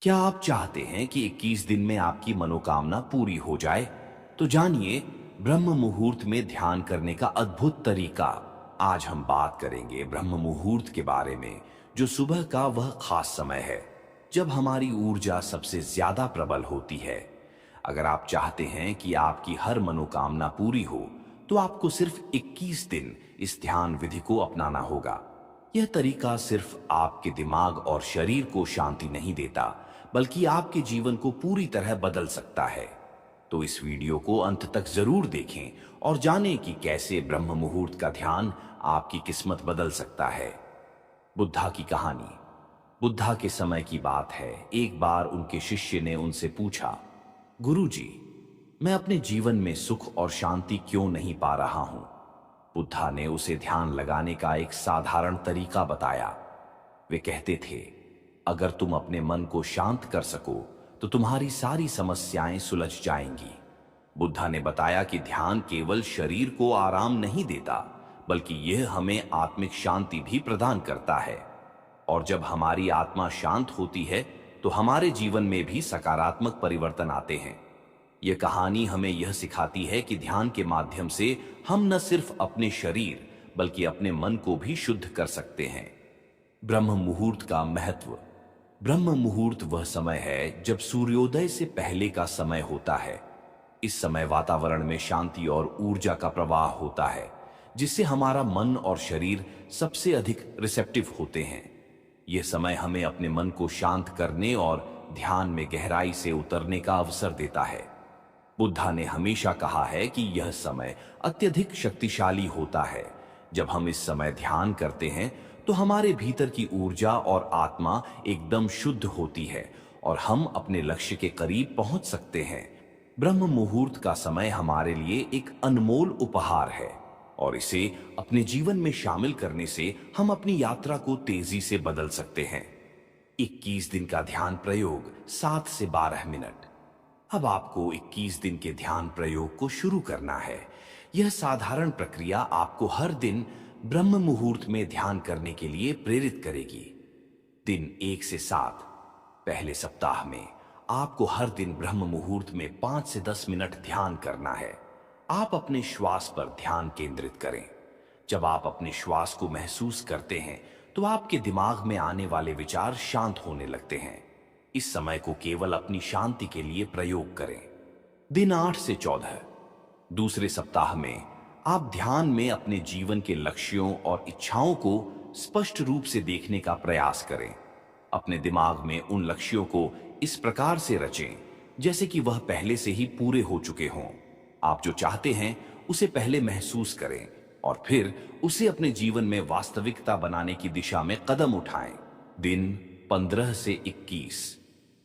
क्या आप चाहते हैं कि 21 दिन में आपकी मनोकामना पूरी हो जाए? तो जानिए ब्रह्म मुहूर्त में ध्यान करने का अद्भुत तरीका। आज हम बात करेंगे ब्रह्म मुहूर्त के बारे में, जो सुबह का वह खास समय है जब हमारी ऊर्जा सबसे ज्यादा प्रबल होती है। अगर आप चाहते हैं कि आपकी हर मनोकामना पूरी हो, तो आपको सिर्फ 21 दिन इस ध्यान विधि को अपनाना होगा। यह तरीका सिर्फ आपके दिमाग और शरीर को शांति नहीं देता, बल्कि आपके जीवन को पूरी तरह बदल सकता है। तो इस वीडियो को अंत तक जरूर देखें और जानें कि कैसे ब्रह्म मुहूर्त का ध्यान आपकी किस्मत बदल सकता है। बुद्धा की कहानी। बुद्धा के समय की बात है। एक बार उनके शिष्य ने उनसे पूछा, गुरुजी, मैं अपने जीवन में सुख और शांति क्यों नहीं पा रहा हूं? बुद्धा ने उसे ध्यान लगाने का एक साधारण तरीका बताया। वे कहते थे, अगर तुम अपने मन को शांत कर सको तो तुम्हारी सारी समस्याएं सुलझ जाएंगी। बुद्धा ने बताया कि ध्यान केवल शरीर को आराम नहीं देता, बल्कि यह हमें आत्मिक शांति भी प्रदान करता है। और जब हमारी आत्मा शांत होती है तो हमारे जीवन में भी सकारात्मक परिवर्तन आते हैं। यह कहानी हमें यह सिखाती है कि ध्यान के माध्यम से हम न सिर्फ अपने शरीर बल्कि अपने मन को भी शुद्ध कर सकते हैं। ब्रह्म मुहूर्त का महत्व। ब्रह्म मुहूर्त वह समय है जब सूर्योदय से पहले का समय होता है। इस समय वातावरण में शांति और ऊर्जा का प्रवाह होता है, जिससे हमारा मन और शरीर सबसे अधिक रिसेप्टिव होते हैं। यह समय हमें अपने मन को शांत करने और ध्यान में गहराई से उतरने का अवसर देता है। बुद्धा ने हमेशा कहा है कि यह समय अत्यधिक शक्तिशाली होता है। जब हम इस समय ध्यान करते हैं तो हमारे भीतर की ऊर्जा और आत्मा एकदम शुद्ध होती है और हम अपने लक्ष्य के करीब पहुंच सकते हैं। ब्रह्म मुहूर्त का समय हमारे लिए एक अनमोल उपहार है और इसे अपने जीवन में शामिल करने से हम अपनी यात्रा को तेजी से बदल सकते हैं। 21 दिन का ध्यान प्रयोग, 7 से 12 मिनट। अब आपको 21 दिन के ध्यान प्रयोग को शुरू करना है। यह साधारण प्रक्रिया आपको हर दिन ब्रह्म मुहूर्त में ध्यान करने के लिए प्रेरित करेगी। दिन 1 से 7। पहले सप्ताह में आपको हर दिन ब्रह्म मुहूर्त में 5 से 10 मिनट ध्यान करना है। आप अपने श्वास पर ध्यान केंद्रित करें। जब आप अपने श्वास को महसूस करते हैं तो आपके दिमाग में आने वाले विचार शांत होने लगते हैं। इस समय को केवल अपनी शांति के लिए प्रयोग करें। दिन 8 से 14। दूसरे सप्ताह में आप ध्यान में अपने जीवन के लक्ष्यों और इच्छाओं को स्पष्ट रूप से देखने का प्रयास करें। अपने दिमाग में उन लक्ष्यों को इस प्रकार से रचें जैसे कि वह पहले से ही पूरे हो चुके हों। आप जो चाहते हैं उसे पहले महसूस करें और फिर उसे अपने जीवन में वास्तविकता बनाने की दिशा में कदम उठाएं। दिन 15 से 21।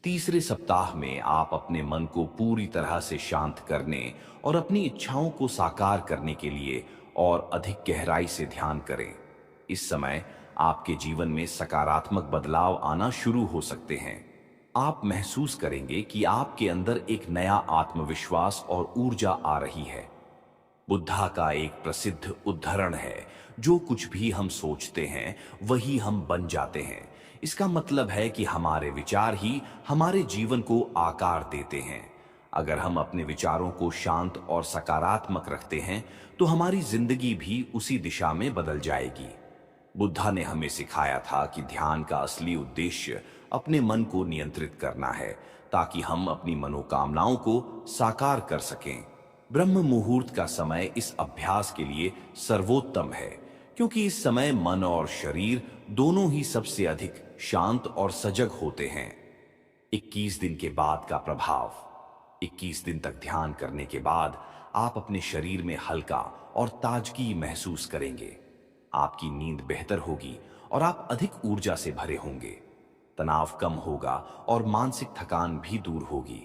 तीसरे सप्ताह में आप अपने मन को पूरी तरह से शांत करने और अपनी इच्छाओं को साकार करने के लिए और अधिक गहराई से ध्यान करें। इस समय आपके जीवन में सकारात्मक बदलाव आना शुरू हो सकते हैं। आप महसूस करेंगे कि आपके अंदर एक नया आत्मविश्वास और ऊर्जा आ रही है। बुद्धा का एक प्रसिद्ध उद्धरण है, जो कुछ भी हम सोचते हैं वही हम बन जाते हैं। इसका मतलब है कि हमारे विचार ही हमारे जीवन को आकार देते हैं। अगर हम अपने विचारों को शांत और सकारात्मक रखते हैं तो हमारी जिंदगी भी उसी दिशा में बदल जाएगी। बुद्धा ने हमें सिखाया था कि ध्यान का असली उद्देश्य अपने मन को नियंत्रित करना है, ताकि हम अपनी मनोकामनाओं को साकार कर सकें। ब्रह्म मुहूर्त का समय इस अभ्यास के लिए सर्वोत्तम है, क्योंकि इस समय मन और शरीर दोनों ही सबसे अधिक शांत और सजग होते हैं। 21 दिन के बाद का प्रभाव। 21 दिन तक ध्यान करने के बाद आप अपने शरीर में हल्का और ताजगी महसूस करेंगे। आपकी नींद बेहतर होगी और आप अधिक ऊर्जा से भरे होंगे। तनाव कम होगा और मानसिक थकान भी दूर होगी।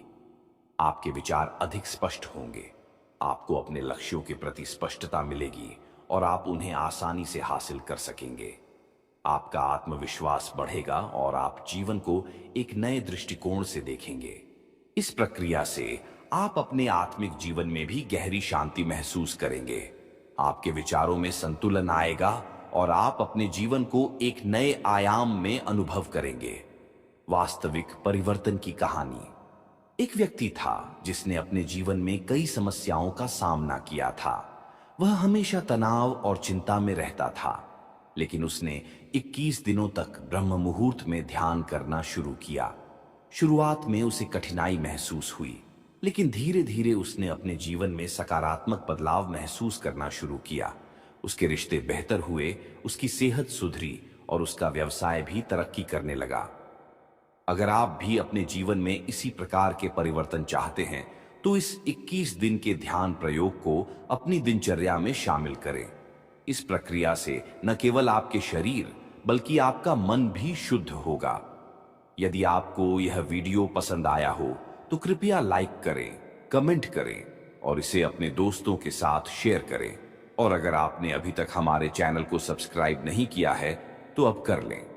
आपके विचार अधिक स्पष्ट होंगे। आपको अपने लक्ष्यों के प्रति स्पष्टता मिलेगी और आप उन्हें आसानी से हासिल कर सकेंगे। आपका आत्मविश्वास बढ़ेगा और आप जीवन को एक नए दृष्टिकोण से देखेंगे। इस प्रक्रिया से आप अपने आत्मिक जीवन में भी गहरी शांति महसूस करेंगे। आपके विचारों में संतुलन आएगा और आप अपने जीवन को एक नए आयाम में अनुभव करेंगे। वास्तविक परिवर्तन की कहानी। एक व्यक्ति था जिसने अपने जीवन में कई समस्याओं का सामना किया था। वह हमेशा तनाव और चिंता में रहता था, लेकिन उसने 21 दिनों तक ब्रह्म मुहूर्त में ध्यान करना शुरू किया। शुरुआत में उसे कठिनाई महसूस हुई, लेकिन धीरे धीरे उसने अपने जीवन में सकारात्मक बदलाव महसूस करना शुरू किया। उसके रिश्ते बेहतर हुए, उसकी सेहत सुधरी और उसका व्यवसाय भी तरक्की करने लगा। अगर आप भी अपने जीवन में इसी प्रकार के परिवर्तन चाहते हैं, तो इस 21 दिन के ध्यान प्रयोग को अपनी दिनचर्या में शामिल करें। इस प्रक्रिया से न केवल आपके शरीर बल्कि आपका मन भी शुद्ध होगा। यदि आपको यह वीडियो पसंद आया हो तो कृपया लाइक करें, कमेंट करें और इसे अपने दोस्तों के साथ शेयर करें। और अगर आपने अभी तक हमारे चैनल को सब्सक्राइब नहीं किया है तो अब कर लें।